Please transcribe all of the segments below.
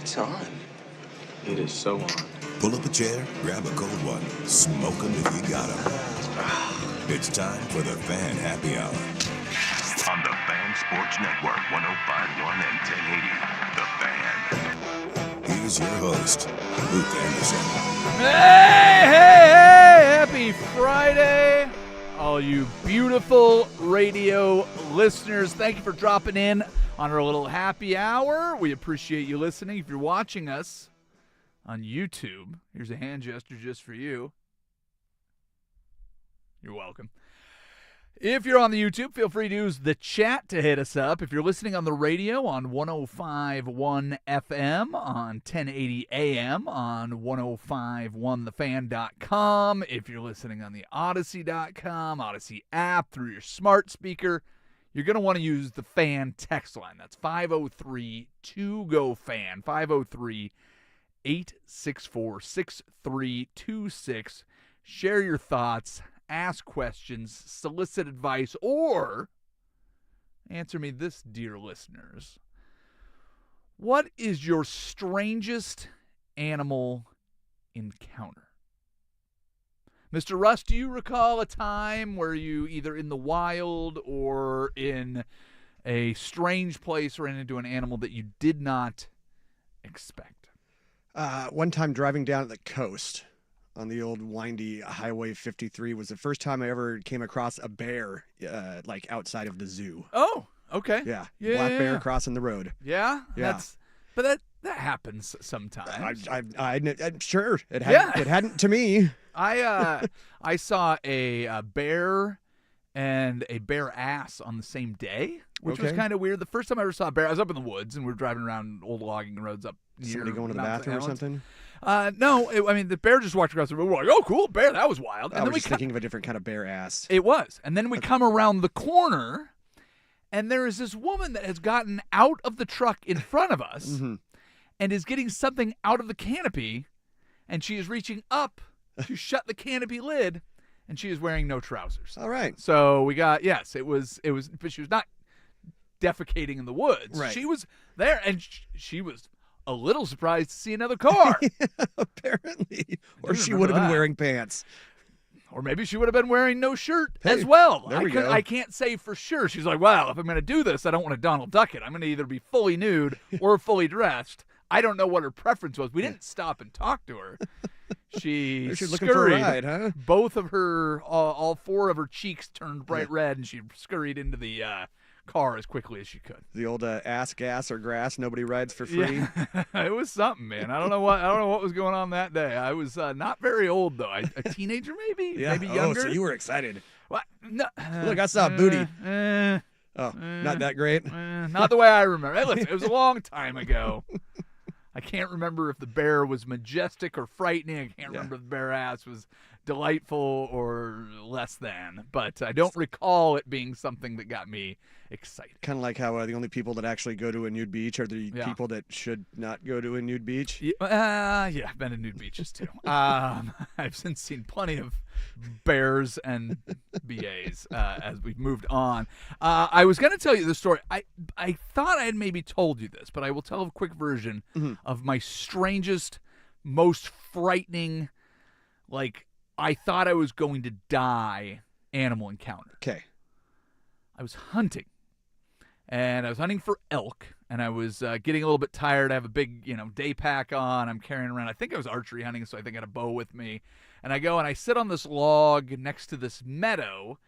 It's on. It is so on. Pull up a chair, grab a cold one, smoke 'em if you got 'em. It's time for the Fan Happy Hour. On the Fan Sports Network, 105.1 and 1080. The Fan. Here's your host, Luke Anderson. Hey, happy Friday, all you beautiful radio listeners. Thank you for dropping in on our little happy hour. We appreciate you listening. If you're watching us on YouTube, here's a hand gesture just for you. You're welcome. If you're on the YouTube, feel free to use the chat to hit us up. If you're listening on the radio on 105.1 FM, on 1080 AM, on 105.1thefan.com, if you're listening on the Odyssey.com, Odyssey app, through your smart speaker, you're going to want to use the Fan text line. That's 503-2GO-FAN, 503-864-6326. Share your thoughts, ask questions, solicit advice, or answer me this, dear listeners. What is your strangest animal encounter? Mr. Russ, do you recall a time where you either in the wild or in a strange place ran into an animal that you did not expect? One time driving down at the coast on the old windy Highway 53 was the first time I ever came across a bear, like outside of the zoo. Oh, okay. Yeah, Yeah, black yeah, bear yeah. crossing the road. Yeah? Yeah. But that happens sometimes. I'm sure it hadn't. Yeah. It hadn't to me. I saw a bear and a bear ass on the same day, which was Okay. kind of weird. The first time I ever saw a bear, I was up in the woods, and we were driving around old logging roads up near Somebody going to the Mount bathroom or Islands. something. No, the bear just walked across the road. We're like, oh, cool, bear, that was wild. And I then was we just thinking of a different kind of bear ass. It was. And then we come around the corner, and there is this woman that has gotten out of the truck in front of us Mhm. and is getting something out of the canopy, and she is reaching up to shut the canopy lid, and she is wearing no trousers. All right. So we got, yes, it was, but she was not defecating in the woods. Right. She was there, and she was a little surprised to see another car. Apparently, or do she remember would have been that. wearing pants. Or maybe she would have been wearing no shirt Hey, as well. there we go. I can't say for sure. She's like, well, if I'm going to do this, I don't want to Donald Duck it. I'm going to either be fully nude or fully dressed. I don't know what her preference was. We didn't stop and talk to her. She She's looking for a scurried. ride, huh? Both of her, all four of her cheeks turned bright red, and she scurried into the car as quickly as she could. The old ass, gas, or grass. Nobody rides for free. Yeah. It was something, man. I don't know what was going on that day. I was not very old though. A teenager, maybe, maybe younger. Oh, so you were excited. What? No. Look, I saw a booty. eh, Oh, not that great. not the way I remember. Hey, listen, it was a long time ago. I can't remember if the bear was majestic or frightening. I can't remember if the bear ass was delightful or less than. But I don't recall it being something that got me excited. Kind of like how the only people that actually go to a nude beach are the Yeah. people that should not go to a nude beach. Yeah, I've been to nude beaches too. I've since seen plenty of bears and BAs as we've moved on. I was going to tell you the story. I thought I had maybe told you this, but I will tell a quick version of my strangest, most frightening, like I thought I was going to die animal encounter. Okay. I was hunting. And I was hunting for elk, and I was getting a little bit tired. I have a big, day pack on. I'm carrying around. I think I was archery hunting, so I think I had a bow with me. And I go and I sit on this log next to this meadow,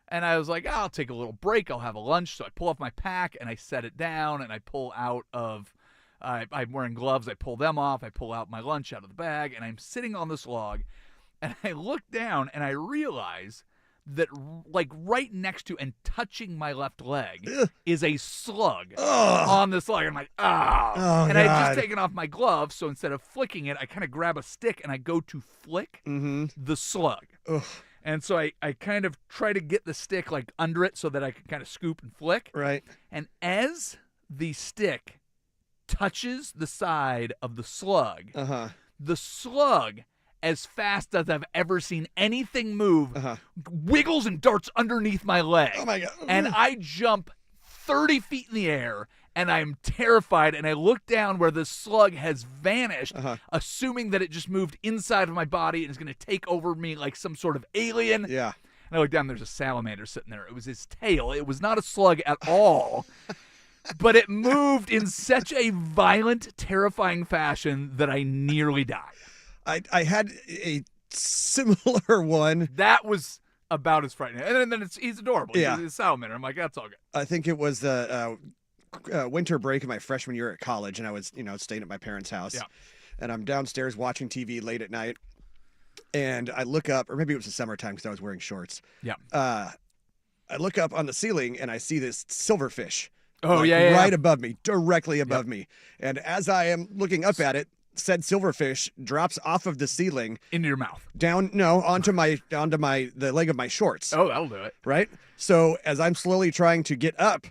and I was like, I'll take a little break. I'll have a lunch. So I pull off my pack, and I set it down, and I pull out of I'm wearing gloves. I pull them off. I pull out my lunch out of the bag, and I'm sitting on this log, and I look down, and I realize that like right next to and touching my left leg is a slug on this log. I'm like, Oh, and I had God. just taken off my glove, so instead of flicking it, I kind of grab a stick and I go to flick the slug. Ugh. And so I kind of try to get the stick like under it so that I can kind of scoop and flick. Right. And as the stick touches the side of the slug, the slug, as fast as I've ever seen anything move, wiggles and darts underneath my leg. Oh, my God. And I jump 30 feet in the air and I'm terrified, and I look down where the slug has vanished, Uh-huh. assuming that it just moved inside of my body and is going to take over me like some sort of alien. Yeah. And I look down, there's a salamander sitting there. It was his tail. It was not a slug at all. But it moved in such a violent, terrifying fashion that I nearly died. I had a similar one. That was about as frightening. And then he's adorable. Yeah. He's a salamander. I'm like, that's all good. I think it was the winter break of my freshman year at college, and I was, staying at my parents' house. Yeah. And I'm downstairs watching TV late at night, and I look up, or maybe it was the summertime because I was wearing shorts. Yeah. I look up on the ceiling, and I see this silverfish. Oh, like, yeah. right above me, directly above me. And as I am looking up at it, said silverfish drops off of the ceiling Into your mouth. onto the leg of my shorts. Oh, that'll do it. Right? So as I'm slowly trying to get up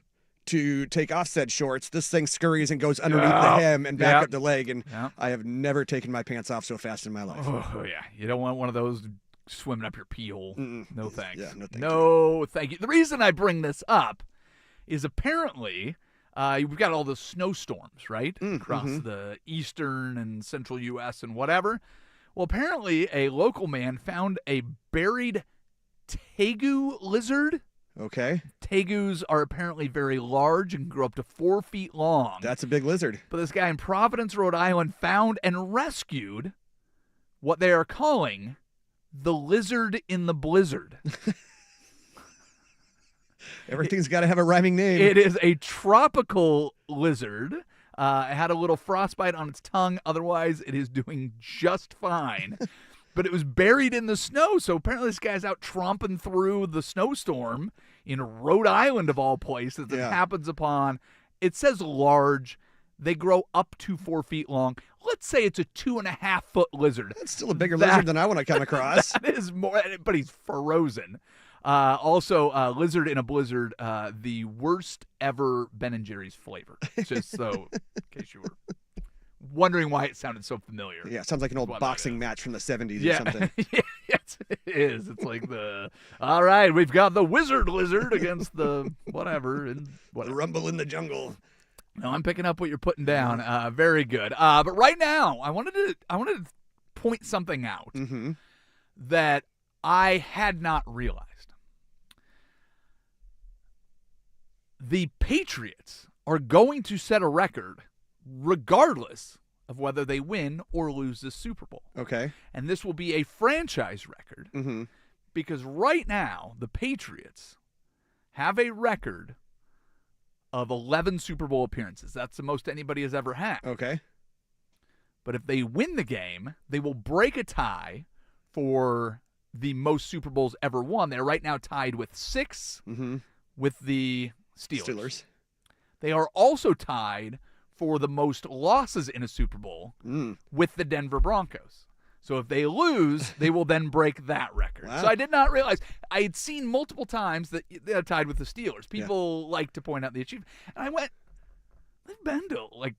to take off said shorts, this thing scurries and goes underneath the hem and back Yep. up the leg. And Yep. I have never taken my pants off so fast in my life. Oh, yeah. You don't want one of those swimming up your pee hole. Mm-mm. No thanks. Yeah, no thank you. No, thank you. The reason I bring this up is apparently we've got all the snowstorms, right? Across the eastern and central U.S. and whatever. Well, apparently a local man found a buried tegu lizard. Okay. Tegus are apparently very large and grow up to 4 feet long. That's a big lizard. But this guy in Providence, Rhode Island, found and rescued what they are calling the lizard in the blizzard. Everything's got to have a rhyming name. It is a tropical lizard. It had a little frostbite on its tongue. Otherwise, it is doing just fine. But it was buried in the snow. So apparently this guy's out tromping through the snowstorm in Rhode Island, of all places. It Yeah. happens upon, it says large. They grow up to 4 feet long. Let's say it's a 2.5 foot lizard. That's still a bigger lizard than I want to come across. That is more, but he's frozen. Also, lizard in a blizzard, the worst ever Ben and Jerry's flavor. Just so, in case you were wondering why it sounded so familiar. Yeah, sounds like an old What that boxing is. match from the 70s or Yeah, something. yes, it is. It's like all right, we've got the wizard lizard against the whatever and The whatever. rumble in the jungle. No, I'm picking up what you're putting down. Very good. But right now, I wanted to point something out Mm-hmm. that I had not realized. The Patriots are going to set a record regardless of whether they win or lose the Super Bowl. Okay. And this will be a franchise record Mm-hmm. because right now the Patriots have a record of 11 Super Bowl appearances. That's the most anybody has ever had. Okay. But if they win the game, they will break a tie for the most Super Bowls ever won. They're right now tied with 6 Mm-hmm. with the Steelers. Steelers. They are also tied for the most losses in a Super Bowl Mm. with the Denver Broncos. So if they lose, they will then break that record. Wow. So I did not realize. I had seen multiple times that they're tied with the Steelers. People like to point out the achievement. And I went, they've been to like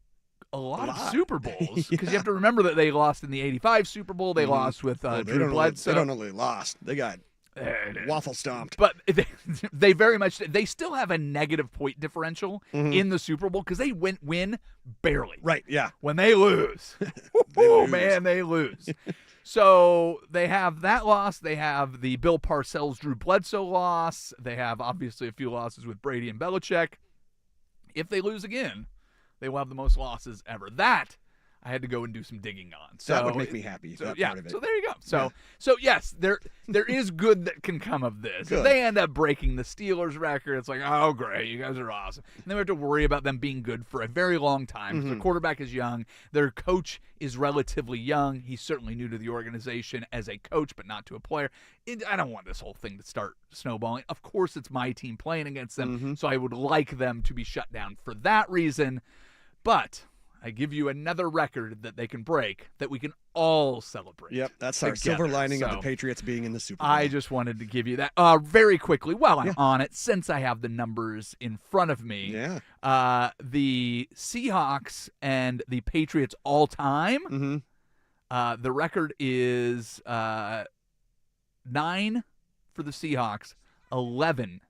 a lot of Super Bowls. Because you have to remember that they lost in the 85 Super Bowl. They lost with Oh, Drew Bledsoe. They don't only lost. They got waffle stomped. But they very much, they still have a negative point differential in the Super Bowl because they win barely. Right, yeah. When they lose, lose. man, they lose. So they have that loss. They have the Bill Parcells, Drew Bledsoe loss. They have obviously a few losses with Brady and Belichick. If they lose again, they will have the most losses ever. That I had to go and do some digging on. So That would make me happy, So that yeah, part of it. so there you go. So yes, there is good that can come of this. If Good. they end up breaking the Steelers record, it's like, oh great, you guys are awesome. And then we have to worry about them being good for a very long time. Mm-hmm. Their quarterback is young. Their coach is relatively young. He's certainly new to the organization as a coach, but not to a player. I don't want this whole thing to start snowballing. Of course, it's my team playing against them, Mm-hmm. so I would like them to be shut down for that reason. But I give you another record that they can break that we can all celebrate. Yep, that's our together. silver lining of the So, Patriots being in the Super Bowl. I just wanted to give you that very quickly while I'm on it, since I have the numbers in front of me. Yeah. The Seahawks and the Patriots all time, Mm-hmm. the record is 9 for the Seahawks, 11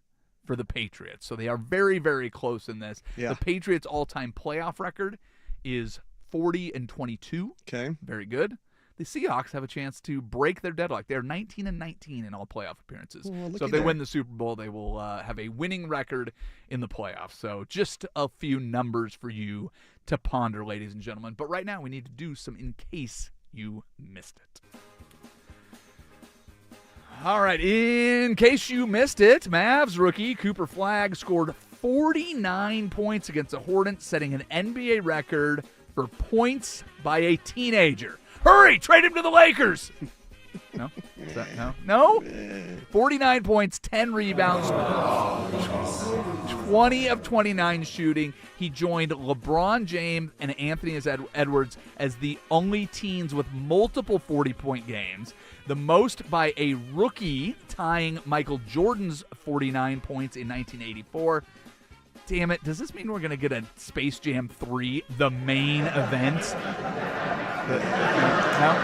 for the Patriots. So they are very, very close in this. Yeah. The Patriots' all-time playoff record is 40-22. Okay. Very good. The Seahawks have a chance to break their deadlock. They're 19-19 in all playoff appearances. Well, So if they win the Super Bowl, they will have a winning record in the playoffs. So just a few numbers for you to ponder, ladies and gentlemen. But right now we need to do some in case you missed it. All right, in case you missed it, Mavs rookie Cooper Flagg scored 49 points against the Hornets, setting an NBA record for points by a teenager. Hurry, trade him to the Lakers. No? Is that, no? No? 49 points, 10 rebounds, 20 of 29 shooting. He joined LeBron James and Anthony Edwards as the only teens with multiple 40-point games. The most by a rookie, tying Michael Jordan's 49 points in 1984. Damn it, does this mean we're going to get a Space Jam 3, the main event? No?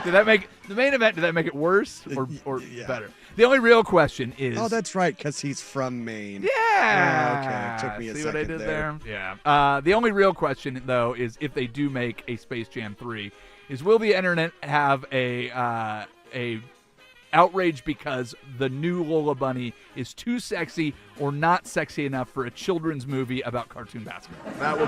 Did that make the main event? Did that make it worse or Yeah. better? The only real question is. Oh, that's right, because he's from Maine. Yeah. Okay. It took me a See second what I did there. Yeah. The only real question though is if they do make a Space Jam 3, is will the internet have a outrage because the new Lola Bunny is too sexy or not sexy enough for a children's movie about cartoon basketball? That will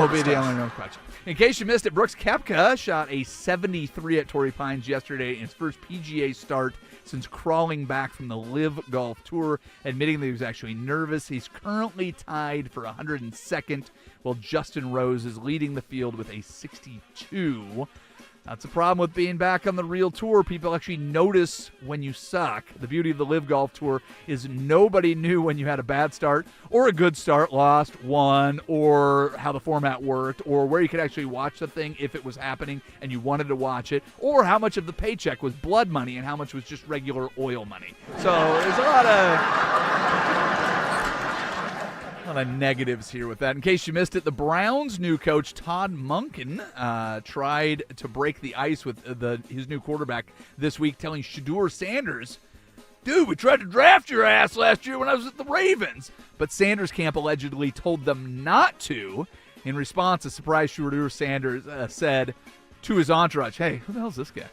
be the only real question. In case you missed it, Brooks Koepka shot a 73 at Torrey Pines yesterday in his first PGA start since crawling back from the Live Golf Tour, admitting that he was actually nervous. He's currently tied for 102nd, while Justin Rose is leading the field with a 62. That's a problem with being back on the real tour. People actually notice when you suck. The beauty of the Live Golf Tour is nobody knew when you had a bad start or a good start, lost, won, or how the format worked, or where you could actually watch the thing if it was happening and you wanted to watch it, or how much of the paycheck was blood money and how much was just regular oil money. So there's a lot of negatives here with that. In case you missed it, the Browns' new coach, Todd Monken, tried to break the ice with his new quarterback this week, telling Shedeur Sanders, dude, we tried to draft your ass last year when I was at the Ravens. But Sanders' camp allegedly told them not to. In response, a surprised Shedeur Sanders said to his entourage, hey, who the hell's this guy?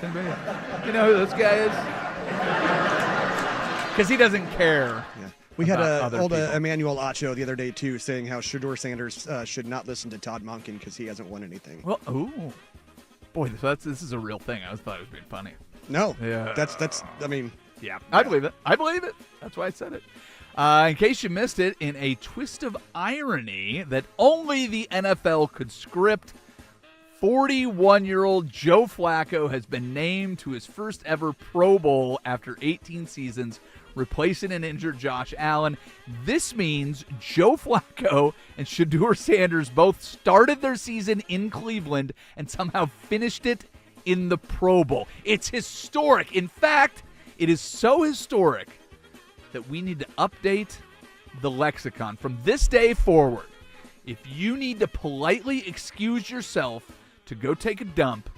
You know who this guy is? Because he doesn't care. Yeah. We had old people. Emmanuel Acho the other day, too, saying how Shedeur Sanders should not listen to Todd Monken because he hasn't won anything. Well, boy, this is a real thing. I thought it was being funny. No. Yeah. That's I mean. Yeah, I believe it. That's why I said it. In case you missed it, in a twist of irony that only the NFL could script, 41-year-old Joe Flacco has been named to his first ever Pro Bowl after 18 seasons, replacing an injured Josh Allen. This means Joe Flacco and Shedeur Sanders both started their season in Cleveland and somehow finished it in the Pro Bowl. It's historic. In fact, it is so historic that we need to update the lexicon. From this day forward, if you need to politely excuse yourself to go take a dump,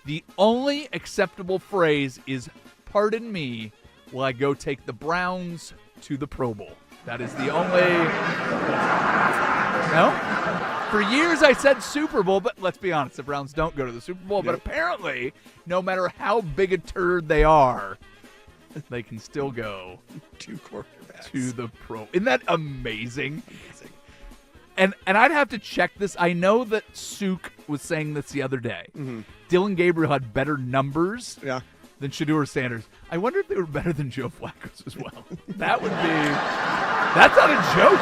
the only acceptable phrase is, pardon me, will I go take the Browns to the Pro Bowl. That is the only... No? For years I said Super Bowl, but let's be honest, the Browns don't go to the Super Bowl. But apparently, no matter how big a turd they are, they can still go 2 quarterbacks to the Pro. Isn't that amazing? And I'd have to check this. I know that Suk was saying this the other day. Mm-hmm. Dylan Gabriel had better numbers than Shedeur Sanders. I wonder if they were better than Joe Flacco's as well. That would be... That's not a joke.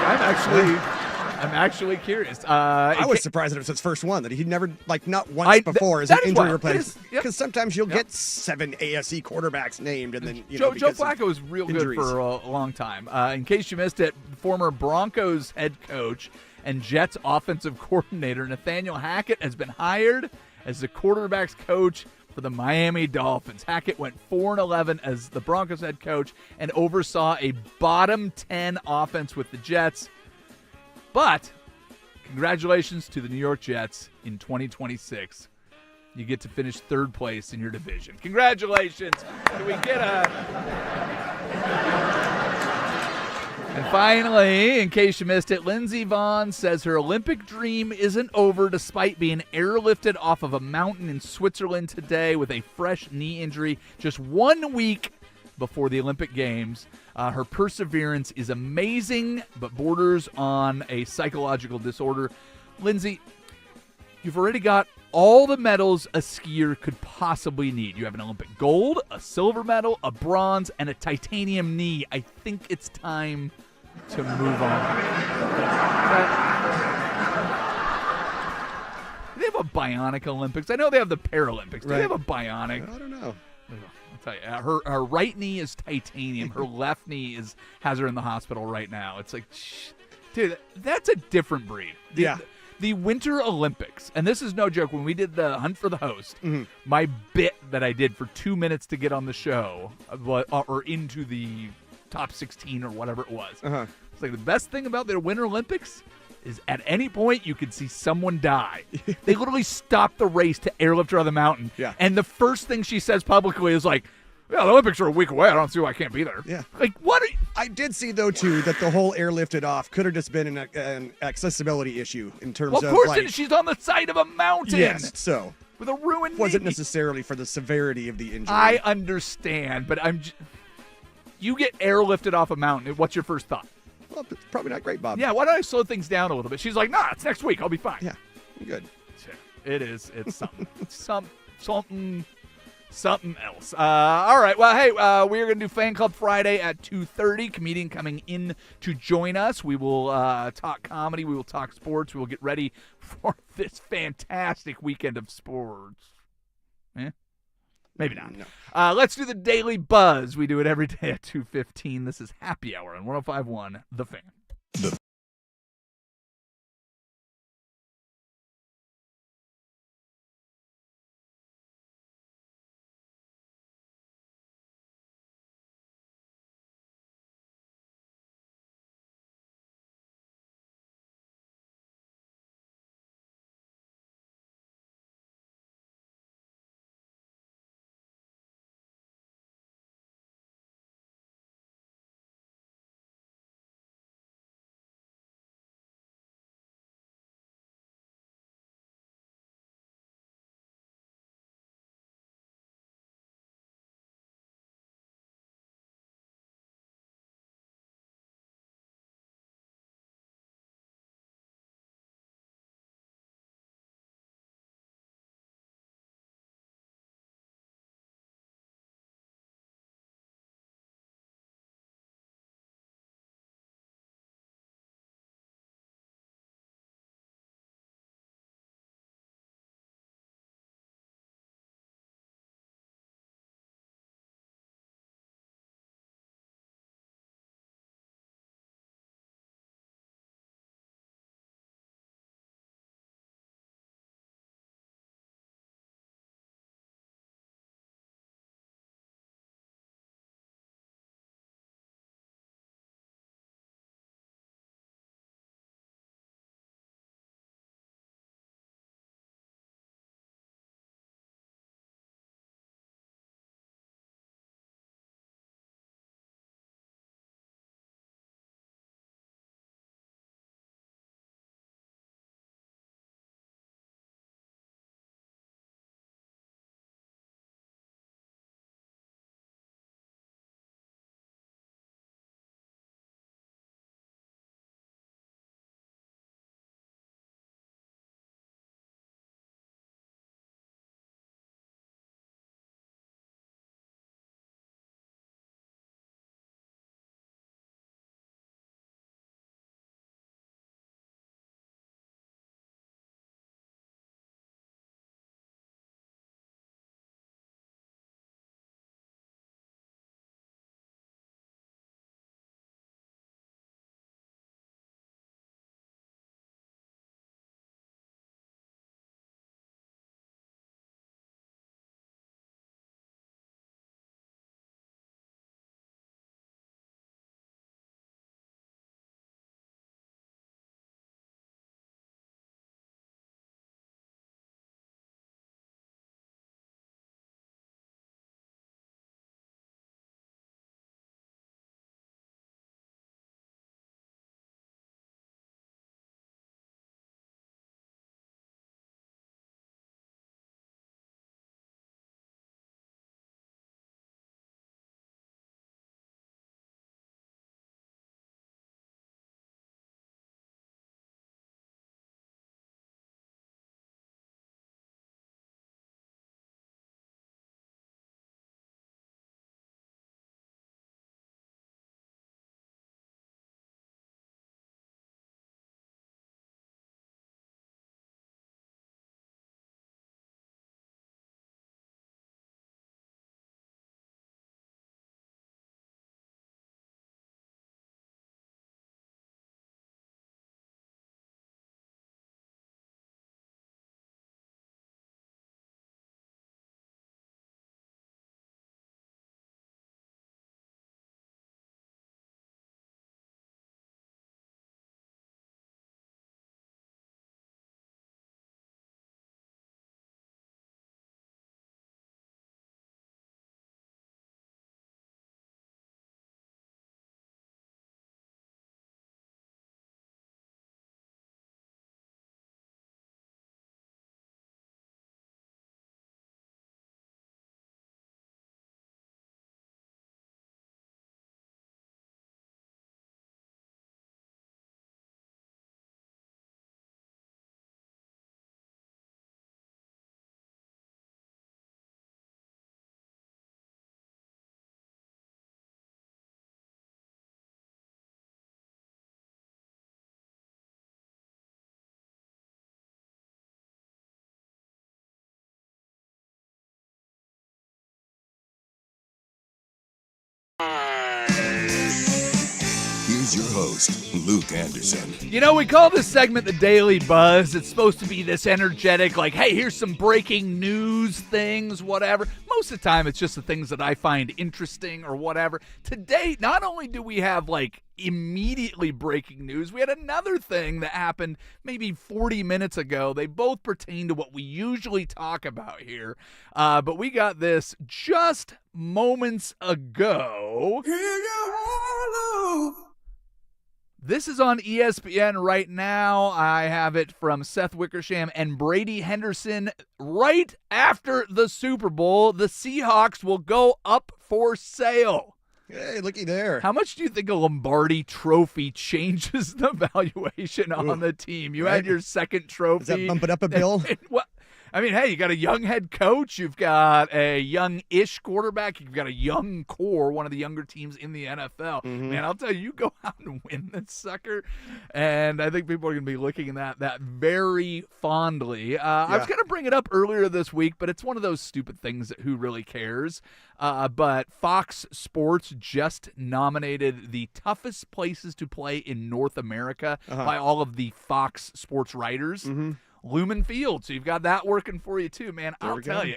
I'm actually curious. I was surprised that it was his first one, that he'd never, not once before as an injury replacement. Because sometimes you'll get 7 AFC quarterbacks named, and then, Joe Flacco was real good for a long time. In case you missed it, former Broncos head coach and Jets offensive coordinator Nathaniel Hackett has been hired as the quarterback's coach for the Miami Dolphins. Hackett went 4-11 as the Broncos head coach and oversaw a bottom 10 offense with the Jets. But congratulations to the New York Jets in 2026. You get to finish third place in your division. Congratulations. Can we get a... And finally, in case you missed it, Lindsey Vonn says her Olympic dream isn't over despite being airlifted off of a mountain in Switzerland today with a fresh knee injury just 1 week before the Olympic Games. Her perseverance is amazing, but borders on a psychological disorder. Lindsey, you've already got all the medals a skier could possibly need. You have an Olympic gold, a silver medal, a bronze, and a titanium knee. I think it's time to move on. Do they have a bionic Olympics? I know they have the Paralympics. Do they have a bionic? I don't know. I'll tell you, her right knee is titanium. Her left knee has her in the hospital right now. It's like, dude, that's a different breed. The Winter Olympics, and this is no joke, when we did the Hunt for the Host, my bit that I did for 2 minutes to get on the show, or into the top 16 or whatever it was, it's like the best thing about the Winter Olympics is at any point you could see someone die. They literally stopped the race to airlift her on the mountain. Yeah. And the first thing she says publicly is like, yeah, the Olympics are a week away. I don't see why I can't be there. Yeah. Like, what? I did see, though, too, that the whole airlifted off could have just been an accessibility issue in terms Well, of of, course, like, she's on the side of a mountain. Yes, so. With a ruined Wasn't knee. necessarily for the severity of the injury. I understand, but you get airlifted off a mountain. What's your first thought? Well, it's probably not great, Bob. Yeah, why don't I slow things down a little bit? She's like, nah, it's next week. I'll be fine. Yeah, good. It is. It's something. Something else. All right. Well, hey, we're going to do Fan Club Friday at 2:30. Comedian coming in to join us. We will talk comedy. We will talk sports. We will get ready for this fantastic weekend of sports. Maybe not. No. Let's do the Daily Buzz. We do it every day at 2:15. This is Happy Hour on 105.1 The Fan. Here's your host, Luke Anderson. You know, we call this segment the Daily Buzz. It's supposed to be this energetic, like, hey, here's some breaking news things, whatever. Most of the time, it's just the things that I find interesting or whatever. Today, not only do we have, like, immediately breaking news, we had another thing that happened maybe 40 minutes ago. They both pertain to what we usually talk about here. But we got this just moments ago. This is on ESPN right now. I have it from Seth Wickersham and Brady Henderson. Right after the Super Bowl, the Seahawks will go up for sale. Hey, looky there. How much do you think a Lombardi trophy changes the valuation on the team? You had your second trophy. Does that bump it up a bill? Well, I mean, hey, you got a young head coach. You've got a young-ish quarterback. You've got a young core, one of the younger teams in the NFL. Man, I'll tell you, you go out and win this sucker, and I think people are going to be looking at that very fondly. I was going to bring it up earlier this week, but it's one of those stupid things that who really cares. But Fox Sports just nominated the toughest places to play in North America by all of the Fox Sports writers. Lumen Field, so you've got that working for you too, man. I'll tell you,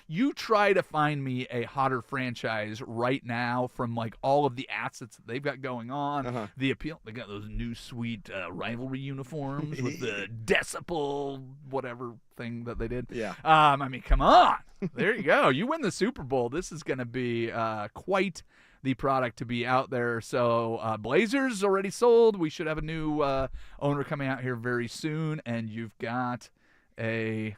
you try to find me a hotter franchise right now from like all of the assets that they've got going on. The appeal, they got those new sweet rivalry uniforms with the decibel whatever thing that they did. I mean, come on, there you go. You win the Super Bowl. This is going to be quite the product to be out there. So Blazers already sold. We should have a new owner coming out here very soon, and you've got a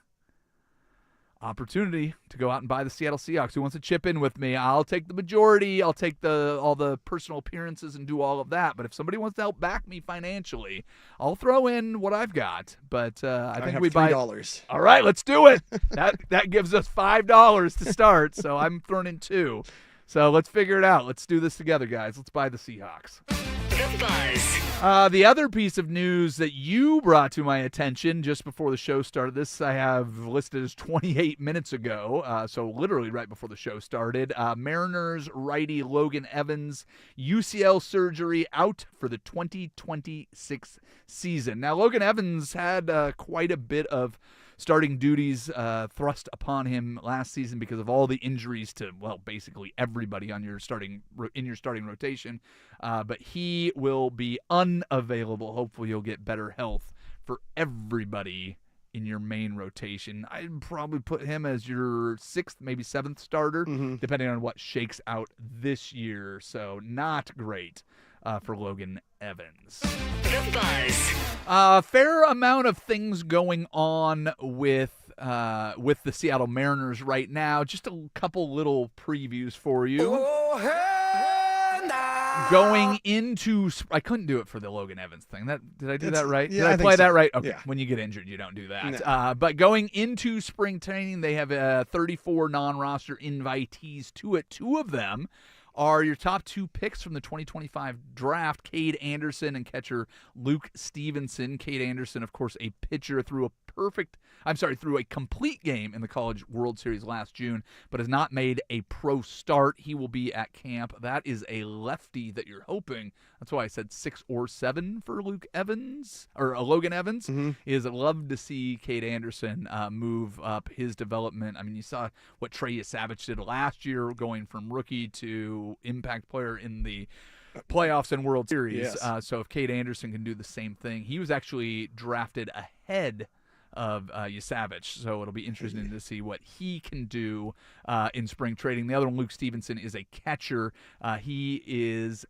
opportunity to go out and buy the Seattle Seahawks. Who wants to chip in with me? I'll take the majority. I'll take all the personal appearances and do all of that. But if somebody wants to help back me financially, I'll throw in what I've got. But I think we buy $3. All right, let's do it. That gives us $5 to start. So I'm throwing in $2. So let's figure it out. Let's do this together, guys. Let's buy the Seahawks. The Buzz. The other piece of news that you brought to my attention just before the show started, this I have listed as 28 minutes ago, so literally right before the show started. Mariners righty Logan Evans, UCL surgery, out for the 2026 season. Now, Logan Evans had quite a bit of starting duties thrust upon him last season because of all the injuries to, well, basically everybody on your starting rotation. But he will be unavailable. Hopefully you'll get better health for everybody in your main rotation. I'd probably put him as your 6th, maybe 7th starter, depending on what shakes out this year. So not great for Logan Evans. The Buzz. Fair amount of things going on with the Seattle Mariners right now. Just a couple little previews for you. Going into, I couldn't do it for the Logan Evans thing. Did I do that right? Yeah, Did I play think so. that right? Okay. Yeah. When you get injured, you don't do that. No. But going into spring training, they have 34 non-roster invitees to it. 2 of them are your top 2 picks from the 2025 draft, Cade Anderson and catcher Luke Stevenson. Cade Anderson, of course, a pitcher through a complete game in the College World Series last June, but has not made a pro start. He will be at camp. That is a lefty that you're hoping. That's why I said 6 or 7 for Logan Evans. Is I'd love to see Cade Anderson move up his development. I mean, you saw what Trey Yesavage did last year, going from rookie to impact player in the playoffs and World Series. Yes. So if Cade Anderson can do the same thing, he was actually drafted ahead of Yesavage, so it'll be interesting to see what he can do in spring trading. The other one, Luke Stevenson, is a catcher. He has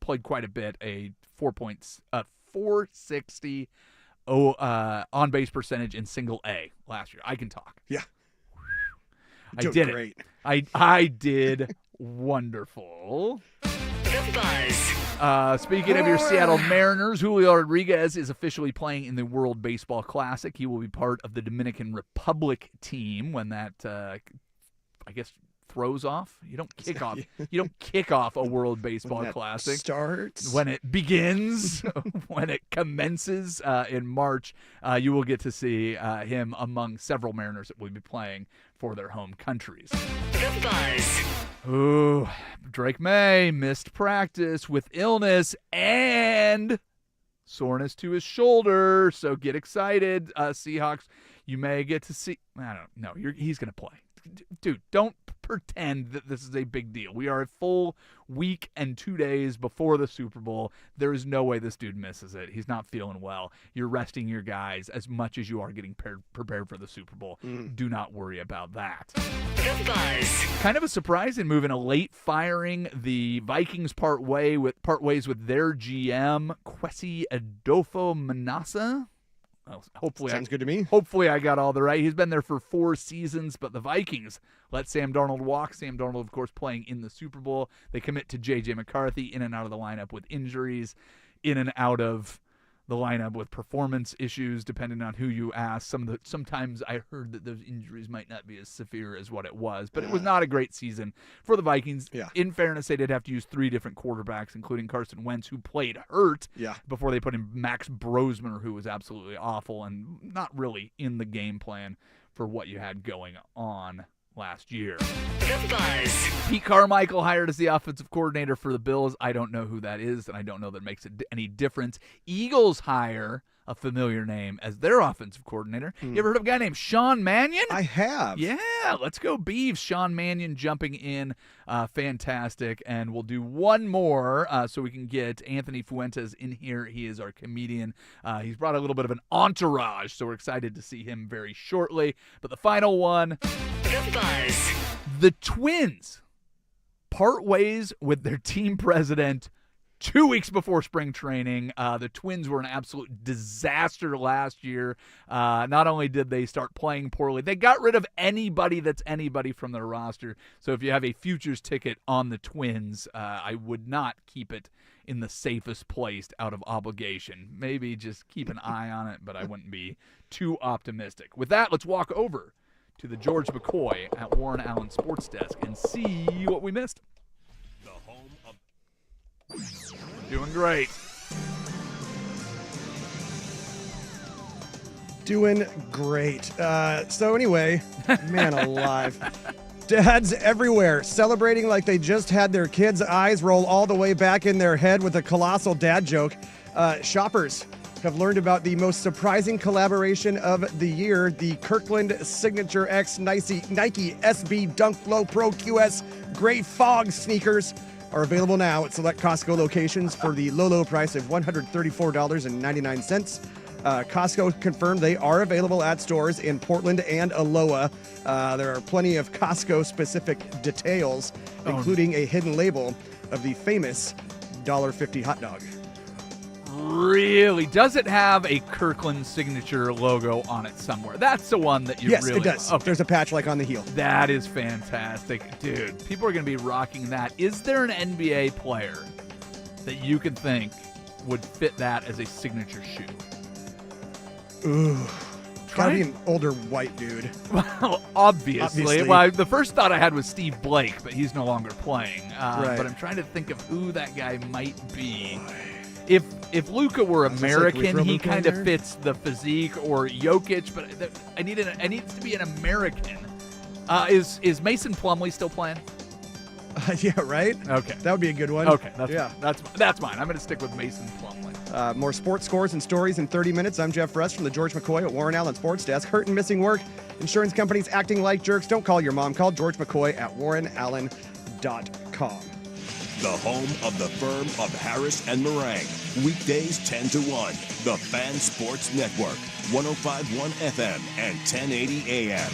played quite a bit, a 460 on base percentage in single A last year. I can talk. Yeah. I did great. it. I did wonderful. The Buzz. Speaking of your Seattle Mariners, Julio Rodriguez is officially playing in the World Baseball Classic. He will be part of the Dominican Republic team when that, throws off. You don't kick off. You don't kick off a World Baseball When that Classic. starts. When it begins, when it commences in March, you will get to see him among several Mariners that will be playing for their home countries. The Buzz. Ooh, Drake May missed practice with illness and soreness to his shoulder. So get excited, Seahawks. You may get to see. I don't know. He's going to play. Dude, don't pretend that this is a big deal. We are a full week and 2 days before the Super Bowl. There is no way this dude misses it. He's not feeling well. You're resting your guys as much as you are getting prepared for the Super Bowl. Do not worry about that. The Buzz. Kind of a surprising move in a late firing. The Vikings part ways with their GM, Kwesi Adolfo-Manasseh. Well, Sounds good to me. Hopefully I got all the right. He's been there for 4 seasons, but the Vikings let Sam Darnold walk. Sam Darnold, of course, playing in the Super Bowl. They commit to J.J. McCarthy in and out of the lineup with injuries, in and out of the lineup with performance issues, depending on who you ask. Sometimes I heard that those injuries might not be as severe as what it was, but it was not a great season for the Vikings. Yeah. In fairness, they did have to use 3 different quarterbacks, including Carson Wentz, who played hurt before they put in Max Brosmer, who was absolutely awful and not really in the game plan for what you had going on last year. The Buzz. Pete Carmichael hired as the offensive coordinator for the Bills. I don't know who that is, and I don't know that it makes any difference. Eagles hire a familiar name as their offensive coordinator. You ever heard of a guy named Sean Mannion? I have. Yeah, let's go Beavs. Sean Mannion jumping in. Fantastic. And we'll do one more so we can get Anthony Fuentes in here. He is our comedian. He's brought a little bit of an entourage, so we're excited to see him very shortly. But the final one, The Buzz. the Twins part ways with their team president 2 weeks before spring training. The Twins were an absolute disaster last year. Not only did they start playing poorly, they got rid of anybody that's anybody from their roster. So if you have a futures ticket on the Twins, I would not keep it in the safest place out of obligation. Maybe just keep an eye on it, but I wouldn't be too optimistic. With that, let's walk over to the George McCoy at Warren Allen Sports Desk and see what we missed. The home of Doing great. Doing great. So anyway, man alive. Dads everywhere celebrating like they just had their kids' eyes roll all the way back in their head with a colossal dad joke. Shoppers have learned about the most surprising collaboration of the year. The Kirkland Signature X Nike SB Dunk Low Pro QS Gray Fog sneakers are available now at select Costco locations for the low price of $134.99. Costco confirmed they are available at stores in Portland and Aloha. There are plenty of Costco-specific details, including a hidden label of the famous $1.50 hot dog. Really? Does it have a Kirkland signature logo on it somewhere? That's the one that you Yes, really... it does. Okay. There's a patch like on the heel. That is fantastic. Dude, people are going to be rocking that. Is there an NBA player that you can think would fit that as a signature shoe? Ooh. Gotta be Try- an older white dude. Well, obviously. Obviously. Well, the first thought I had was Steve Blake, but he's no longer playing. Right. But I'm trying to think of who that guy might be. If Luka were was gonna say, can we American, throw he Luka in kind of there? fits the physique, or Jokic, but I needs to be an American. Is Mason Plumlee still playing? Yeah, right? Okay. That would be a good one. Okay, that's yeah. that's mine. I'm going to stick with Mason Plumlee. More sports scores and stories in 30 minutes. I'm Jeff Russ from the George McCoy at Warren Allen Sports Desk. Hurt and missing work. Insurance companies acting like jerks. Don't call your mom. Call George McCoy at warrenallen.com. the home of the firm of Harris and Meringue. Weekdays 10 to 1. The Fan Sports Network. 105.1 FM and 1080 AM.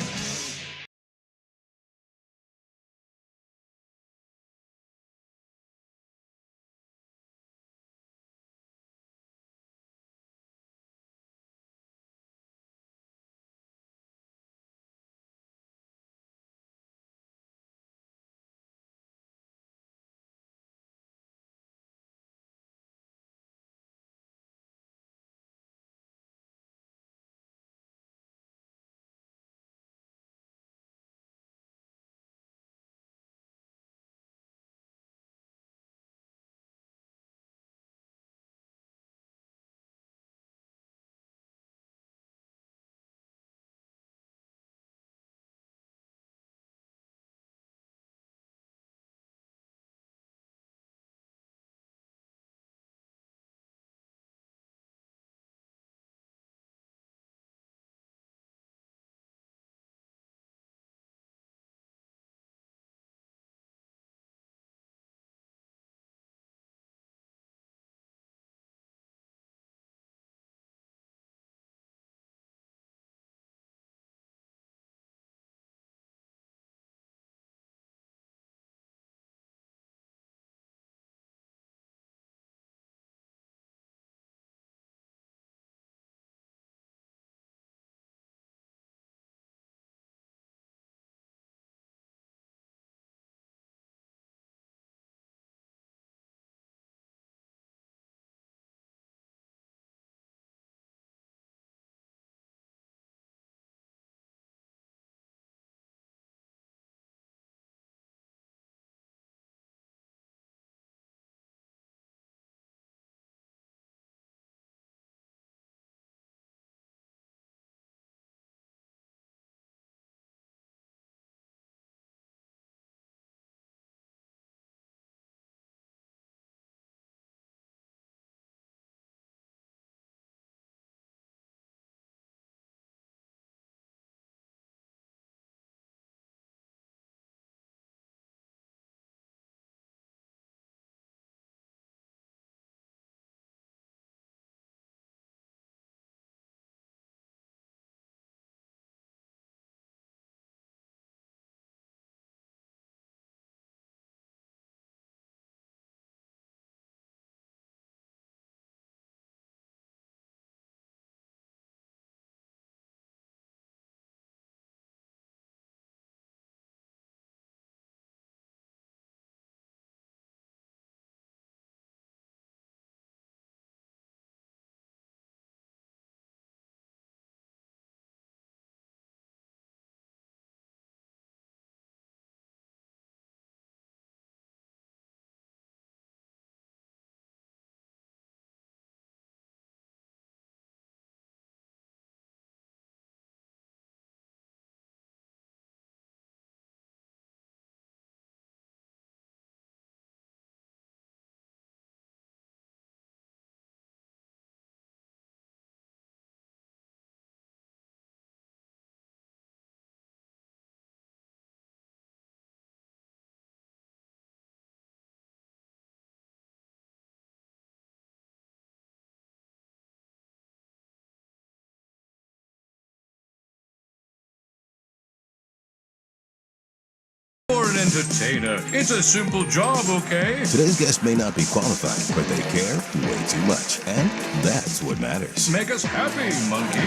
Or an entertainer. It's a simple job, okay? Today's guest may not be qualified, but they care way too much. And that's what matters. Make us happy, monkey.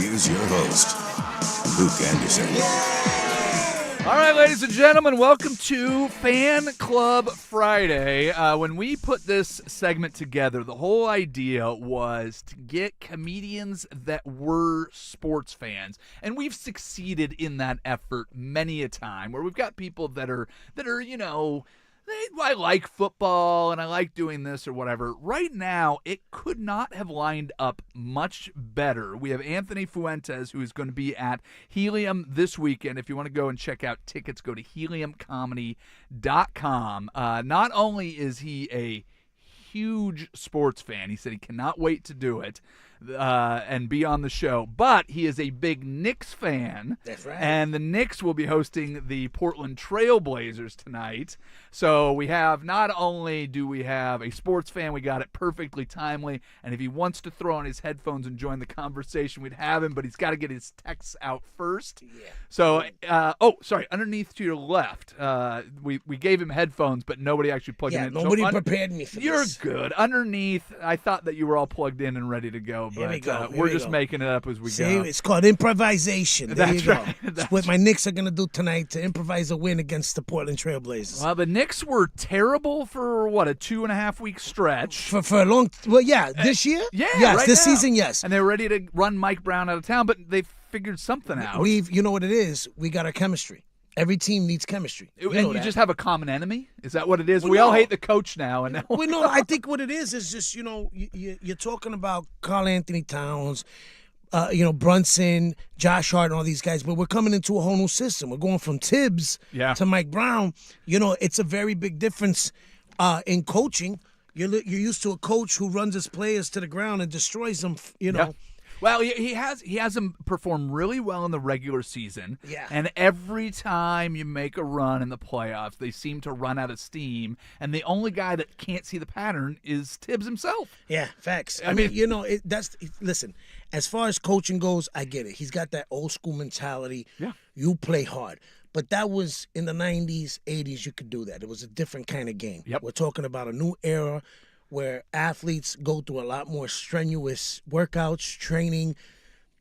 Here's your host, Luke Anderson. All right, ladies and gentlemen, welcome to Fan Club Friday. When we put this segment together, the whole idea was to get comedians that were sports fans, and we've succeeded in that effort many a time. Where we've got people that are I like football and I like doing this or whatever. Right now, it could not have lined up much better. We have Anthony Fuentes, who is going to be at Helium this weekend. If you want to go and check out tickets, go to heliumcomedy.com. Not only is he a huge sports fan, he said he cannot wait to do it and be on the show, but he is a big Knicks fan. That's right. And the Knicks will be hosting the Portland Trail Blazers tonight. So we have, not only do we have a sports fan, we got it perfectly timely, and if he wants to throw on his headphones and join the conversation, we'd have him, but he's got to get his texts out first. Yeah. So, underneath to your left, we gave him headphones, but nobody actually plugged Yeah, in. nobody prepared me for You're this. good. Underneath, I thought that you were all plugged in and ready to go, Here we but go, here we're we just go. making it up as we See, go. it's called improvisation. There That's you go. right. That's what my Knicks are going to do tonight to improvise a win against the Portland Trail Blazers. Well, the Knicks were terrible for, what, a 2.5-week stretch? For a long, this year? Yeah, Yes, right this now. season, yes. And they were ready to run Mike Brown out of town, but they figured something out. You know what it is? We got our chemistry. Every team needs chemistry. And know you that. just have a common enemy? Is that what it is? Well, We all no. hate the coach now. And Well, no, I think what it is just, you're talking about Karl Anthony Towns, Brunson, Josh Hart, and all these guys, but we're coming into a whole new system. We're going from Tibbs to Mike Brown. It's a very big difference in coaching. You're used to a coach who runs his players to the ground and destroys them, Yeah. Well, he has them perform really well in the regular season. Yeah. And every time you make a run in the playoffs, they seem to run out of steam. And the only guy that can't see the pattern is Tibbs himself. Yeah, facts. I mean, listen, as far as coaching goes, I get it. He's got that old school mentality. Yeah. You play hard. But that was in the 90s, 80s, you could do that. It was a different kind of game. Yep. We're talking about a new era where athletes go through a lot more strenuous workouts, training.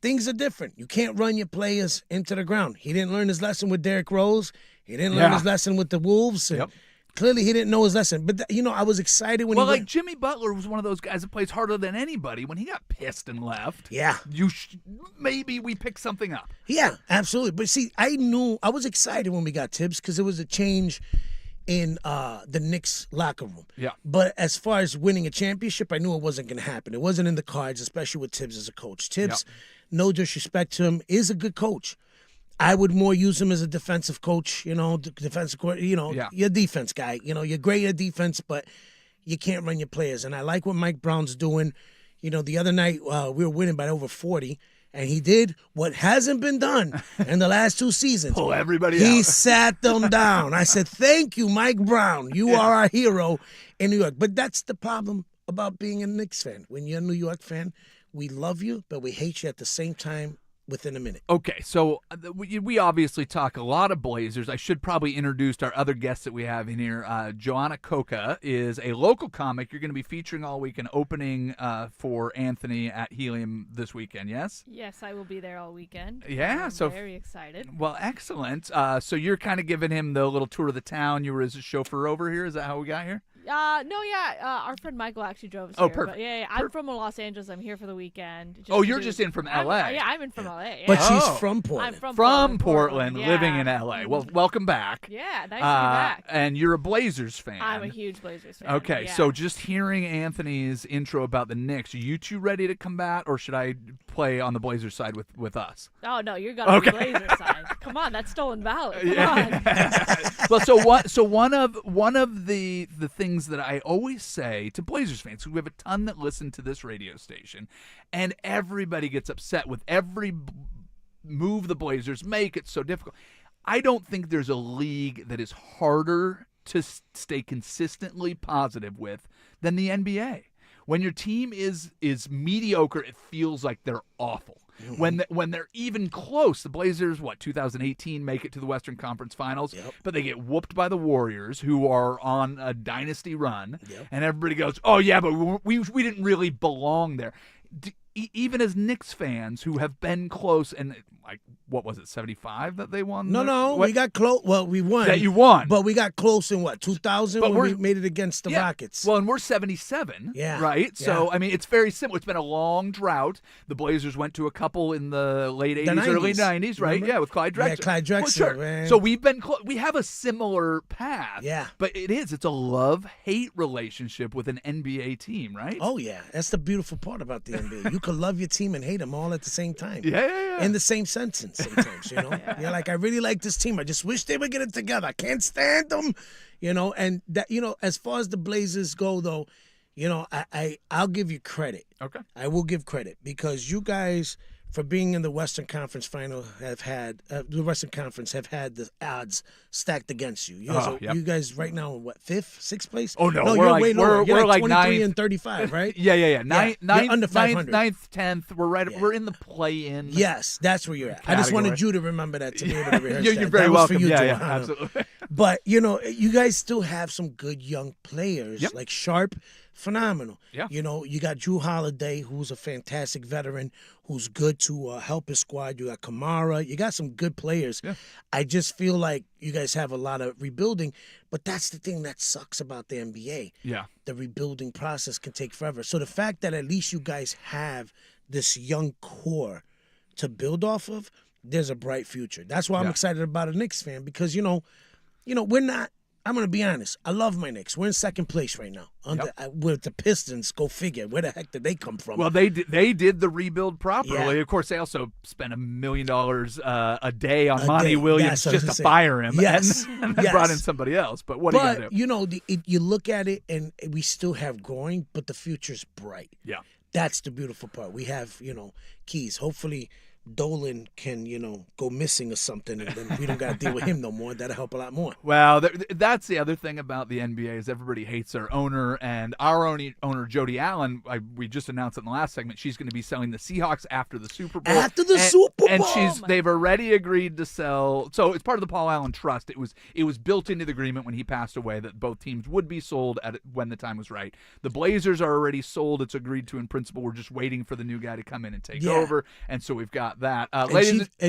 Things are different. You can't run your players into the ground. He didn't learn his lesson with Derrick Rose. He didn't learn his lesson with the Wolves. And clearly, he didn't know his lesson. But, I was excited when Well, he like went. Jimmy Butler was one of those guys that plays harder than anybody. When he got pissed and left, Yeah. Maybe we pick something up. Yeah, absolutely. But see, I was excited when we got Tibbs because it was a change in the Knicks locker room. Yeah. But as far as winning a championship, I knew it wasn't going to happen. It wasn't in the cards, especially with Tibbs as a coach. Tibbs, no disrespect to him, is a good coach. I would more use him as a defensive coach, defensive court, you're a defense guy. You're great at defense, but you can't run your players. And I like what Mike Brown's doing. The other night we were winning by over 40. And he did what hasn't been done in the last 2 seasons. Pull everybody He out. sat them down. I said, thank you, Mike Brown. You are our hero in New York. But that's the problem about being a Knicks fan. When you're a New York fan, we love you, but we hate you at the same time within a minute. Okay, so we obviously talk a lot of Blazers. I should probably introduce our other guests that we have in here. Joanna Coca is a local comic. You're going to be featuring all week and opening for Anthony at Helium this weekend, yes? Yes, I will be there all weekend. Yeah, I'm so very excited. Well, excellent. So you're kind of giving him the little tour of the town. You were his chauffeur over here. Is that how we got here? Our friend Michael actually drove us Oh, here. perfect. But yeah, I'm from Los Angeles. I'm here for the weekend. You're just in from L.A. I'm in from L.A. Yeah. But she's Oh. from Portland. I'm from Portland, Portland, living in yeah. L.A. Well, welcome back. Yeah, nice to be back. And you're a Blazers fan. I'm a huge Blazers fan. Okay, yeah. so just hearing Anthony's intro about the Knicks, are you two ready to combat, or should I play on the Blazers side with us? Oh no, you're gonna be Blazers side. Come on, that's stolen valor. Come on. Well, so one of the things that I always say to Blazers fans, because we have a ton that listen to this radio station, and everybody gets upset with every move the Blazers make. It's so difficult. I don't think there's a league that is harder to stay consistently positive with than the NBA. When your team is mediocre, it feels like they're awful. when they're even close. The Blazers, 2018, make it to the Western Conference Finals, but they get whooped by the Warriors, who are on a dynasty run, and everybody goes, "Oh yeah, but we didn't really belong there." Even as Knicks fans who have been close, and like, what was it, 75 that they won? We got close. Well, we won. That you won. But we got close in 2000 when we made it against the Rockets. Well, and we're 77, right? So, I mean, it's very similar. It's been a long drought. The Blazers went to a couple in the late 80s, early 90s, right? Remember? Yeah, with Clyde Drexler. Yeah, Clyde Drexler, well, sure. man. So we've been we have a similar path. Yeah. But it's a love-hate relationship with an NBA team, right? Oh, yeah. That's the beautiful part about the NBA. You can love your team and hate them all at the same time. Yeah. In the same sentence sometimes, you know? You're like, I really like this team. I just wish they would get it together. I can't stand them, you know? And, that, you know, as far as the Blazers go, though, you know, I'll give you credit. Okay. I will give credit because you guys, for being in the Western Conference Final, have had the Western Conference have had the odds stacked against you. You guys right now, what, 5th, 6th place? Oh no, you're we're like way lower. You're like 23 9th and 35, right? Yeah. Ninth, under 500. 9th, 10th. We're right. Yeah. We're in the play-in. Yes, that's where you're at. Category. I just wanted you to remember that to be able to rehearse You're that. very that was welcome. For you, yeah, Johanna. absolutely. But you know, you guys still have some good young players like Sharp. Phenomenal. Yeah. You know, you got Drew Holiday, who's a fantastic veteran, who's good to help his squad. You got Kamara. You got some good players. Yeah. I just feel like you guys have a lot of rebuilding, but that's the thing that sucks about the NBA. Yeah. The rebuilding process can take forever. So the fact that at least you guys have this young core to build off of, there's a bright future. That's why I'm excited about a Knicks fan because, you know, we're not. I'm going to be honest. I love my Knicks. We're in second place right now. With the Pistons, go figure. Where the heck did they come from? Well, they did the rebuild properly. Yeah. Of course, they also spent $1 million a day on Monty Williams just to fire him. Yes. And they brought in somebody else. But what are you going to do? You know, you look at it, and we still have growing, but the future's bright. Yeah. That's the beautiful part. We have, you know, keys. Hopefully Dolan can, you know, go missing or something, and then we don't got to deal with him no more. That'll help a lot more. Well, that's the other thing about the NBA is everybody hates their owner, and our owner, Jody Allen, we just announced it in the last segment, she's going to be selling the Seahawks after the Super Bowl. And they've already agreed to sell. So it's part of the Paul Allen Trust. It was built into the agreement when he passed away that both teams would be sold when the time was right. The Blazers are already sold. It's agreed to in principle. We're just waiting for the new guy to come in and take over, and so we've got that.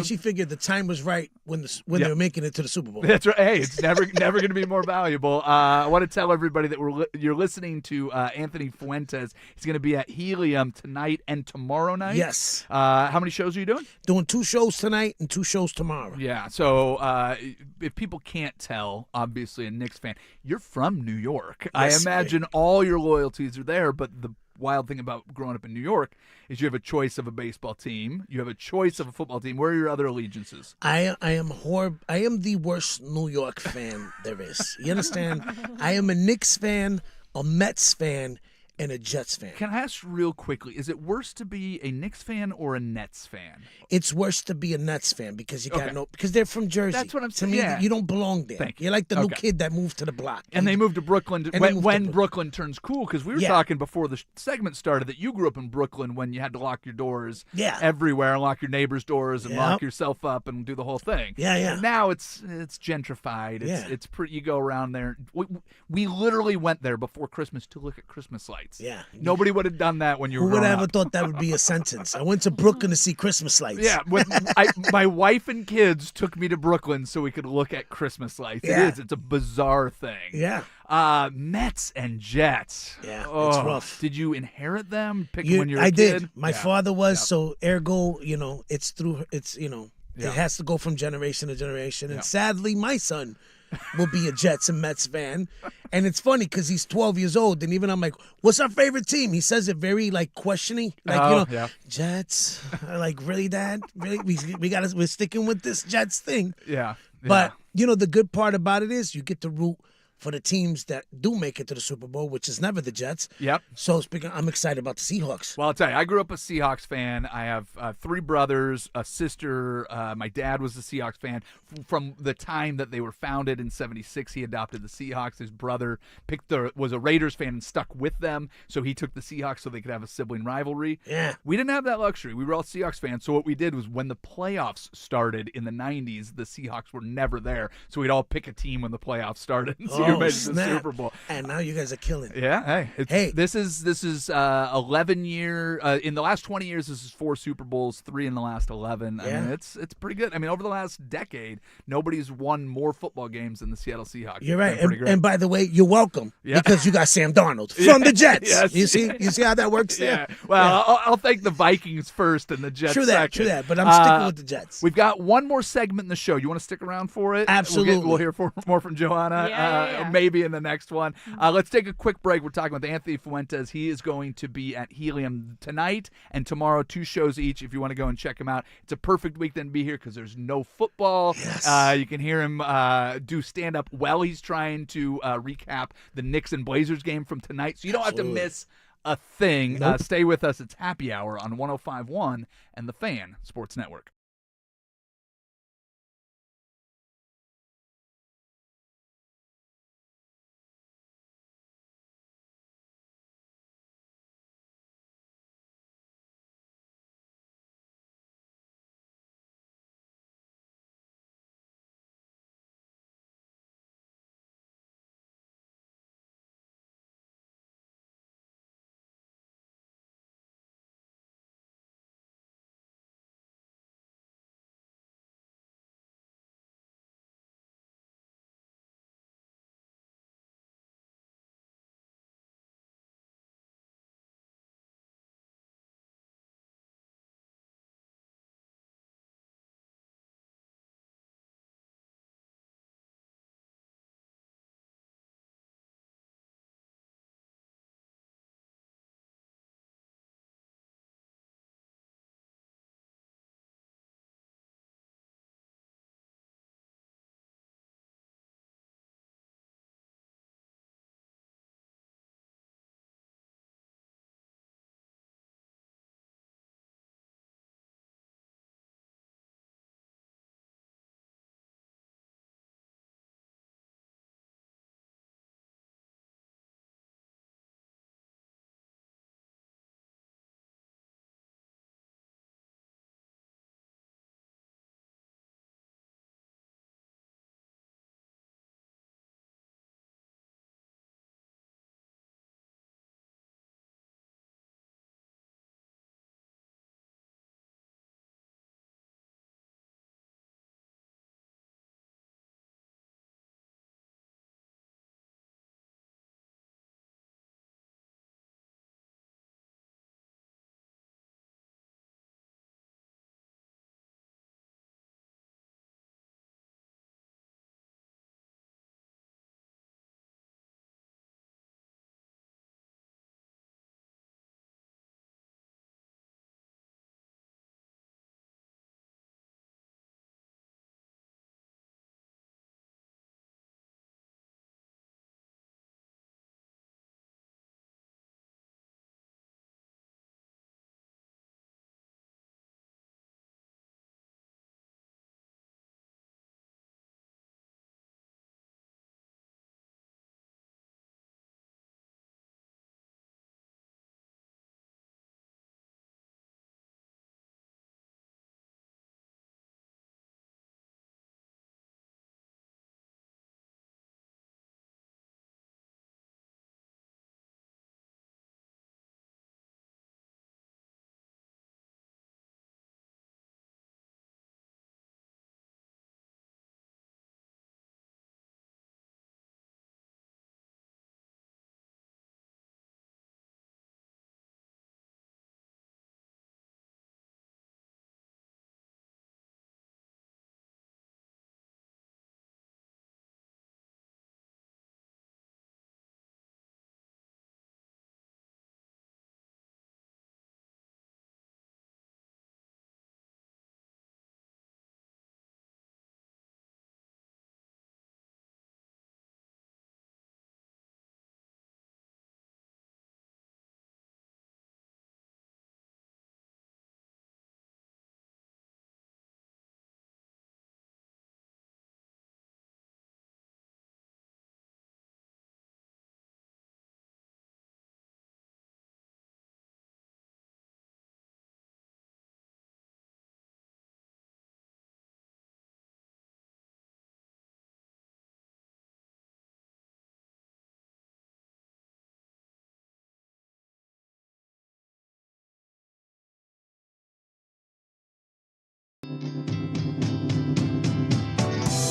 She figured the time was right when they were making it to the Super Bowl. That's right. Hey, it's never going to be more valuable. I want to tell everybody that you're listening to Anthony Fuentes. He's going to be at Helium tonight and tomorrow night. Yes. How many shows are you doing? Doing 2 shows tonight and 2 shows tomorrow. Yeah. So if people can't tell, obviously a Knicks fan, you're from New York. Yes, I imagine all your loyalties are there, but the wild thing about growing up in New York is you have a choice of a baseball team, you have a choice of a football team. Where are your other allegiances? I am the worst New York fan there is. You understand? I am a Knicks fan, a Mets fan, and a Jets fan. Can I ask real quickly, is it worse to be a Knicks fan or a Nets fan? It's worse to be a Nets fan because because they're from Jersey. That's what I'm saying. To me, you don't belong there. You're like the new kid that moved to the block. And they moved to Brooklyn when Brooklyn turns cool, because we were talking before the segment started that you grew up in Brooklyn when you had to lock your doors everywhere and lock your neighbors' doors and lock yourself up and do the whole thing. Yeah. And now it's gentrified. It's pretty. You go around there. We literally went there before Christmas to look at Christmas lights. Yeah. Nobody would have done that when you were Who would growing have ever up. thought that would be a sentence? I went to Brooklyn to see Christmas lights. Yeah, my wife and kids took me to Brooklyn so we could look at Christmas lights. Yeah. It's a bizarre thing. Yeah. Mets and Jets. Yeah, it's rough. Did you inherit them? Pick them when you were I a kid? did. My father was, so ergo, you know, it has to go from generation to generation. And sadly, my son will be a Jets and Mets fan. And it's funny because he's 12 years old, and even I'm like, what's our favorite team? He says it very, like, questioning. Like, Jets? Like, really, Dad? Really? We're sticking with this Jets thing. Yeah. But, you know, the good part about it is you get to root for the teams that do make it to the Super Bowl, which is never the Jets. Yep. So speaking, I'm excited about the Seahawks. Well, I'll tell you, I grew up a Seahawks fan. I have 3 brothers, a sister. My dad was a Seahawks fan. From the time that they were founded in '76, he adopted the Seahawks. His brother was a Raiders fan and stuck with them, so he took the Seahawks so they could have a sibling rivalry. Yeah. We didn't have that luxury. We were all Seahawks fans, so what we did was when the playoffs started in the '90s, the Seahawks were never there, so we'd all pick a team when the playoffs started and see who made it to the Super Bowl. And now you guys are killing it. Yeah, hey, this is 11 year. In the last 20 years, this is 4 Super Bowls, 3 in the last 11. Yeah. I mean, it's pretty good. I mean, over the last decade, nobody's won more football games than the Seattle Seahawks. You're right. Pretty great. And by the way, you're welcome because you got Sam Darnold from the Jets. Yes. You see how that works there? Yeah. Well, I'll thank the Vikings first and the Jets True second. that. But I'm sticking with the Jets. We've got one more segment in the show. You want to stick around for it? Absolutely. We'll hear more from Joanna, Yeah. maybe in the next one. Let's take a quick break. We're talking with Anthony Fuentes. He is going to be at Helium tonight and tomorrow, 2 shows each if you want to go and check him out. It's a perfect weekend to be here because there's no football. Yes. You can hear him do stand-up while he's trying to recap the Knicks and Blazers game from tonight, so you don't have to miss a thing. Nope. Stay with us. It's Happy Hour on 105.1 and the Fan Sports Network.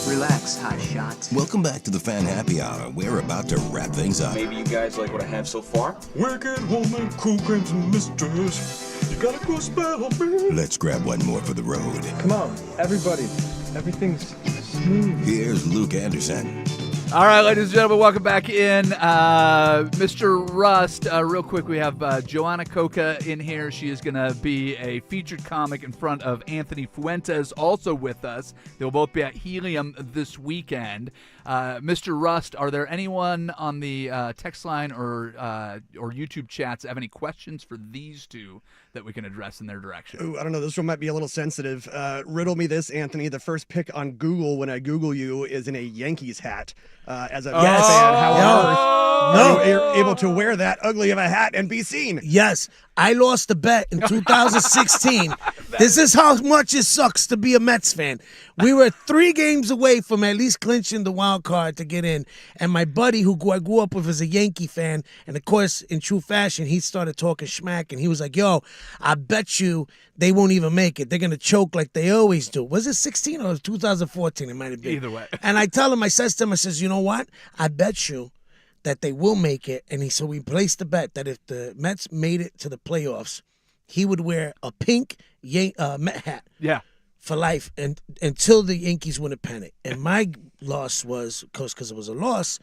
Relax, hot shot. Welcome back to the Fan Happy Hour. We're about to wrap things up. Maybe you guys like what I have so far? Wicked woman, cool creams and misters. You got a cool spell on me. Let's grab one more for the road. Come on, everybody. Everything's smooth. Here's Luke Anderson. All right, ladies and gentlemen, welcome back in. Mr. Rust, real quick, we have Joanna Coca in here. She is going to be a featured comic in front of Anthony Fuentes, also with us. They'll both be at Helium this weekend. Mr. Rust, are there anyone on the text line or YouTube chats that have any questions for these two that we can address in their direction? Ooh, I don't know. This one might be a little sensitive. Riddle me this, Anthony. The first pick on Google when I Google you is in a Yankees hat. As a fan, how on earth are you able to wear that ugly of a hat and be seen? Yes, I lost a bet in 2016. This is how much it sucks to be a Mets fan. We were 3 games away from at least clinching the wild card to get in. And my buddy, who I grew up with, is a Yankee fan. And, of course, in true fashion, he started talking schmack. And he was like, yo, I bet you they won't even make it. They're going to choke like they always do. Was it 16 or 2014? It might have been. Either way. And I tell him, I says to him, I says, you know what? I bet you that they will make it. And so we placed the bet that if the Mets made it to the playoffs, he would wear a pink Met hat. Yeah. For life and until the Yankees win a pennant. And my loss was, because it was a loss,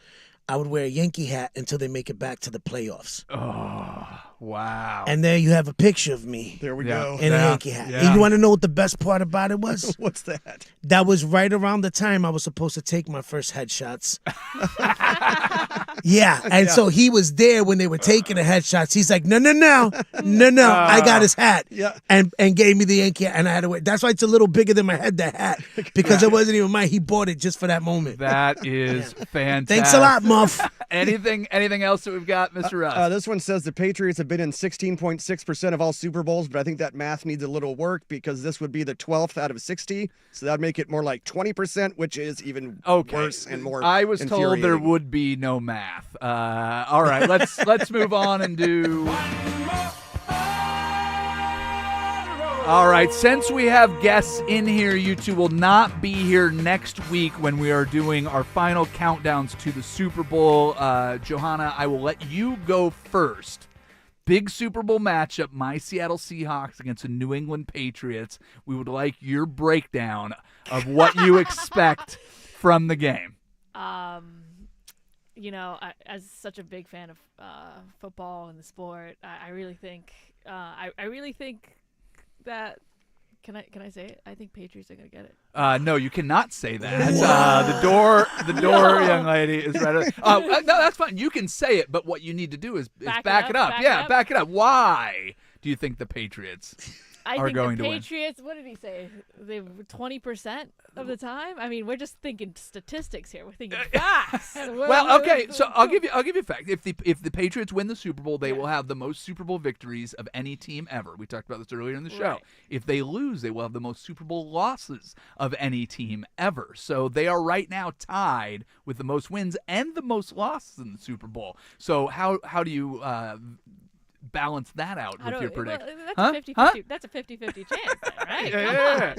I would wear a Yankee hat until they make it back to the playoffs. Oh, wow. And there you have a picture of me. There we go. In a Yankee hat. Yeah. And you want to know what the best part about it was? What's that? That was right around the time I was supposed to take my first headshots. Yeah, and so he was there when they were taking the headshots. He's like, no, I got his hat, and gave me the Yankee hat, and I had to wear. That's why it's a little bigger than my head, that hat, because it wasn't even mine. He bought it just for that moment. That is fantastic. Thanks a lot, Muff. Anything else that we've got, Mr. Rust? This one says the Patriots have been in 16.6% of all Super Bowls, but I think that math needs a little work because this would be the 12th out of 60, so that'd make it more like 20%, which is even worse and more I was told there would be no math. All right, let's move on and do. All right, since we have guests in here, you two will not be here next week when we are doing our final countdowns to the Super Bowl. Johanna, I will let you go first. Big Super Bowl matchup, my Seattle Seahawks against the New England Patriots. We would like your breakdown of what you expect from the game. You know, as such a big fan of football and the sport, I really think I really think that can I say it? I think Patriots are gonna get it. No, you cannot say that. The door, young lady, is right. No, that's fine. You can say it, but what you need to do is back it up. Back it up. Why do you think the Patriots are going to win? I think the Patriots, what did he say? They were 20% of the time? I mean, we're just thinking statistics here. We're thinking facts. Well, okay, so I'll give you a fact. If the Patriots win the Super Bowl, they will have the most Super Bowl victories of any team ever. We talked about this earlier in the show. Right. If they lose, they will have the most Super Bowl losses of any team ever. So they are right now tied with the most wins and the most losses in the Super Bowl. So how do you balance that out with your prediction? Well, that's a 50-50 chance, then, right? Yeah.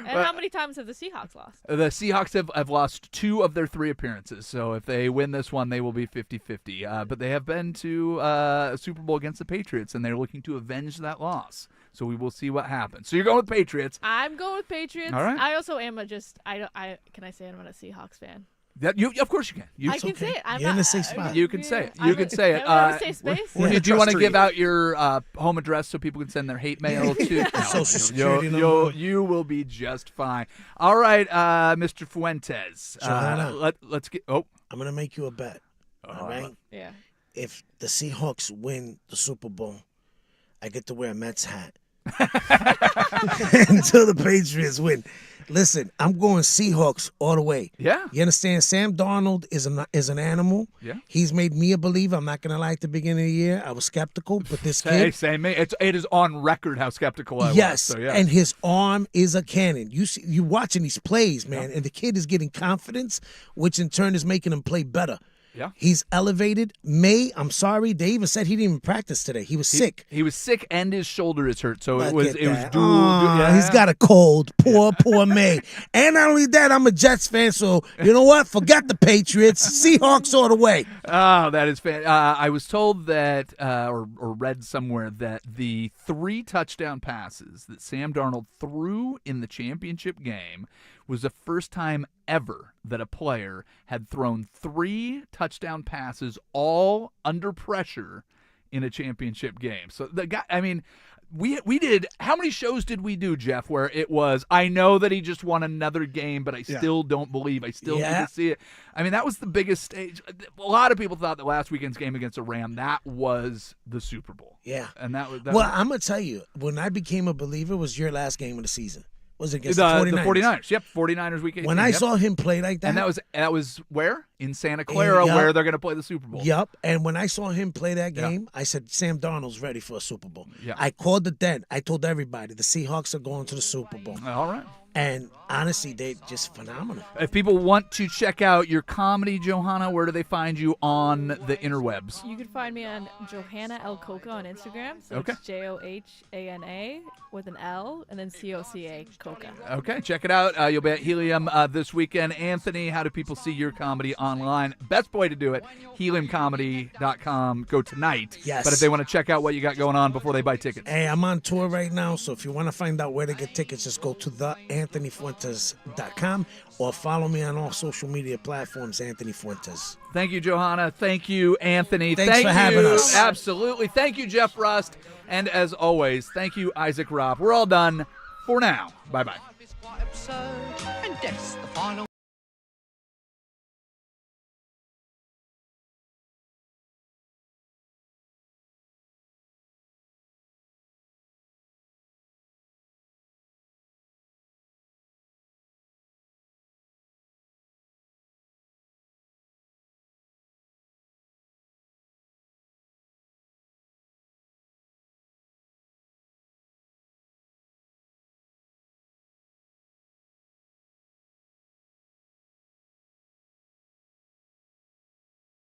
And how many times have the Seahawks lost? The Seahawks have lost 2 of their 3 appearances, so if they win this one, they will be 50-50. But they have been to a Super Bowl against the Patriots, and they're looking to avenge that loss. So we will see what happens. So you're going with Patriots. I'm going with Patriots. All right. I also am can I say I'm a Seahawks fan? Of course you can. I can say it. You're in the safe spot. You can say it. You can say it. I'm in a safe space. Do you want to give out your home address so people can send their hate mail to? Social security number. You will be just fine. All right, Mr. Fuentes. Let's get. Oh, I'm gonna make you a bet. All right. Yeah. If the Seahawks win the Super Bowl, I get to wear a Mets hat until the Patriots win. Listen, I'm going Seahawks all the way. Yeah. You understand? Sam Darnold is an animal. Yeah. He's made me a believer. I'm not going to lie, at the beginning of the year, I was skeptical, but this kid. Same me. It is on record how skeptical I was. Yes, So, yeah. and his arm is a cannon. You watching these plays, man, and the kid is getting confidence, which in turn is making him play better. Yeah. He's elevated. I'm sorry, they even said he didn't even practice today. He was sick. He was sick and his shoulder is hurt, so it Look was at dual. that. Aw, he's got a cold. Poor May. And not only that, I'm a Jets fan, so you know what? Forget the Patriots. Seahawks all the way. Oh, that is fan. I was told that, or read somewhere that the 3 touchdown passes that Sam Darnold threw in the championship game was the first time ever that a player had thrown 3 touchdown passes all under pressure in a championship game. So the guy, I mean, we did, how many shows did we do, Jeff, where it was, I know that he just won another game, but I still don't believe, I still need to see it. I mean, that was the biggest stage. A lot of people thought that last weekend's game against the Ram, that was the Super Bowl. Yeah. And that was I'm going to tell you, when I became a believer was your last game of the season. Was it against the 49ers? 49ers. Yep, 49ers week 18. When I saw him play like that. And that was where? In Santa Clara, where they're going to play the Super Bowl. Yep. And when I saw him play that game, I said, Sam Darnold's ready for a Super Bowl. Yeah. I called it then. I told everybody the Seahawks are going to the Super Bowl. All right. And honestly, they're just phenomenal. If people want to check out your comedy, Johanna, where do they find you on the interwebs? You can find me on Johanna L. Coca on Instagram. So Okay. it's Johana with an L and then Coca Coca. Okay, check it out. You'll be at Helium this weekend. Anthony, how do people see your comedy online? Best way to do it, heliumcomedy.com. Go tonight. Yes. But if they want to check out what you got going on before they buy tickets. Hey, I'm on tour right now, so if you want to find out where to get tickets, just go to theanthonyfuentes.com or follow me on all social media platforms, Anthony Fuentes. Thank you, Johanna. Thank you, Anthony. Thanks Thank for having you. us. Absolutely. Thank you, Jeff Rust. And as always, thank you, Isaac Robb. We're all done for now. Bye-bye.